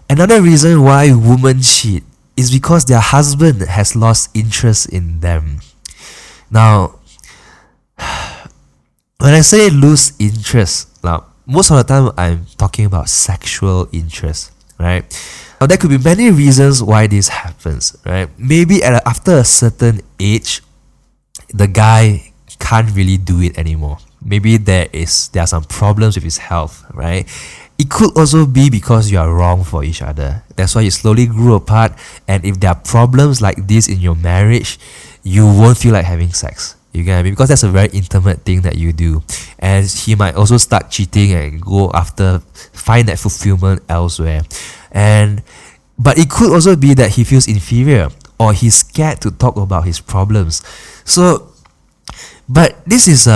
Another reason why women cheat is because their husband has lost interest in them. Now, when I say lose interest, now most of the time I'm talking about sexual interest, right? Now there could be many reasons why this happens, right? Maybe after a certain age, the guy can't really do it anymore. Maybe there are some problems with his health, right? It could also be because you are wrong for each other. That's why you slowly grew apart. And if there are problems like this in your marriage, you won't feel like having sex. You get what I mean? Because that's a very intimate thing that you do. And he might also start cheating and find that fulfillment elsewhere. But it could also be that he feels inferior or he's scared to talk about his problems. But this is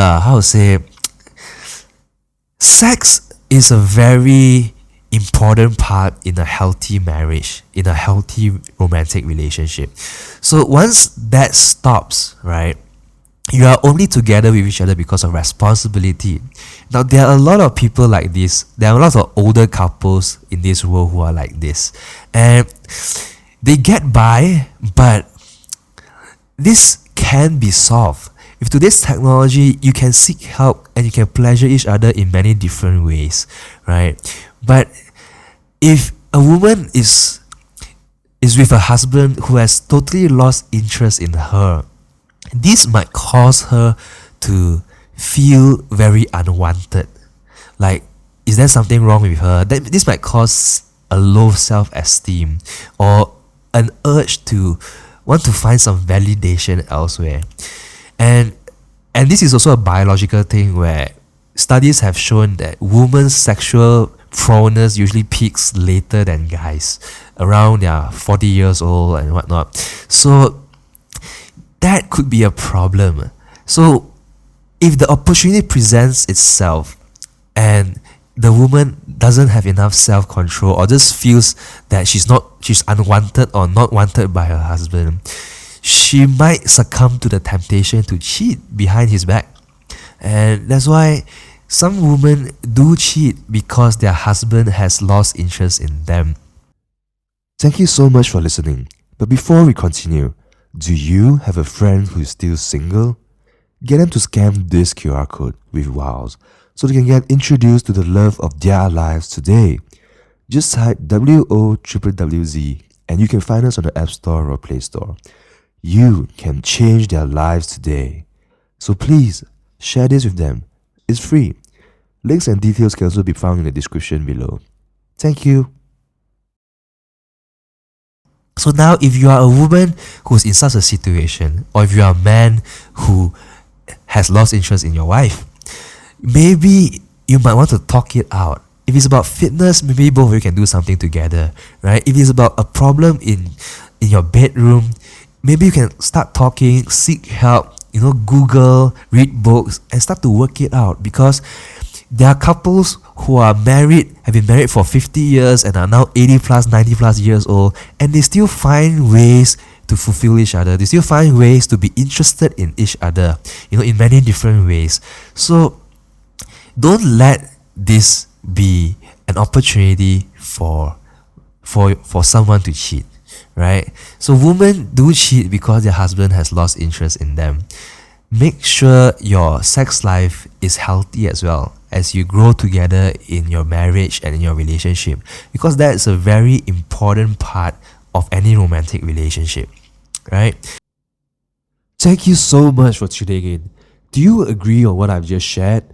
sex is a very important part in a healthy marriage, in a healthy romantic relationship. So once that stops, right, you are only together with each other because of responsibility. Now, there are a lot of people like this. There are a lot of older couples in this world who are like this. And they get by, but this can be solved. With today's technology, you can seek help and you can pleasure each other in many different ways, right? But if a woman is with a husband who has totally lost interest in her, this might cause her to feel very unwanted. Like, is there something wrong with her? This might cause a low self-esteem or an urge to want to find some validation elsewhere. And this is also a biological thing where studies have shown that women's sexual proneness usually peaks later than guys, around their 40 years old and whatnot. So that could be a problem. So if the opportunity presents itself and the woman doesn't have enough self-control or just feels that she's unwanted or not wanted by her husband, she might succumb to the temptation to cheat behind his back. And that's why some women do cheat because their husband has lost interest in them. Thank you so much for listening. But before we continue, do you have a friend who is still single? Get them to scan this QR code with Wowwwz so they can get introduced to the love of their lives today. Just type WOWWZ and you can find us on the App Store or Play Store. You can change their lives today. So please, share this with them. It's free. Links and details can also be found in the description below. Thank you. So now if you are a woman who's in such a situation, or if you are a man who has lost interest in your wife, maybe you might want to talk it out. If it's about fitness, maybe both of you can do something together, right? If it's about a problem in your bedroom, maybe you can start talking, seek help, Google, read books, and start to work it out. Because there are couples who are married, have been married for 50 years and are now 80 plus, 90 plus years old, and they still find ways to fulfill each other. They still find ways to be interested in each other, in many different ways. So don't let this be an opportunity for someone to cheat, right? So women do cheat because their husband has lost interest in them. Make sure your sex life is healthy as well as you grow together in your marriage and in your relationship, because that is a very important part of any romantic relationship, right? Thank you so much for tuning in. Do you agree on what I've just shared?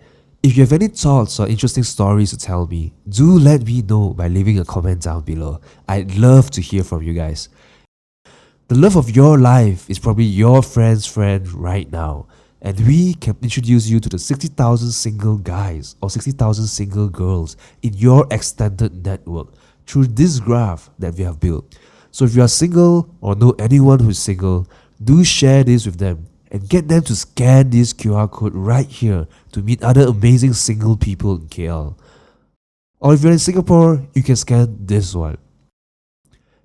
If you have any thoughts or interesting stories to tell me, do let me know by leaving a comment down below. I'd love to hear from you guys. The love of your life is probably your friend's friend right now. And we can introduce you to the 60,000 single guys or 60,000 single girls in your extended network through this graph that we have built. So if you are single or know anyone who is single, do share this with them and get them to scan this QR code right here to meet other amazing single people in KL. Or if you're in Singapore, you can scan this one.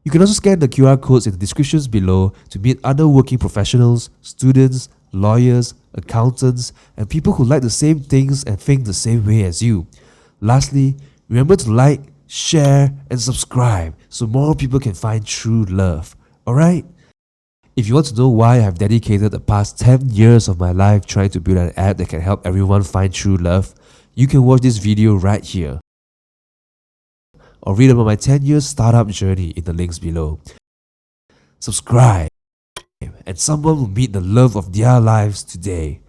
You can also scan the QR codes in the descriptions below to meet other working professionals, students, lawyers, accountants, and people who like the same things and think the same way as you. Lastly, remember to like, share, and subscribe so more people can find true love. Alright? If you want to know why I've dedicated the past 10 years of my life trying to build an app that can help everyone find true love, you can watch this video right here. Or read about my 10-year startup journey in the links below. Subscribe, and someone will meet the love of their lives today.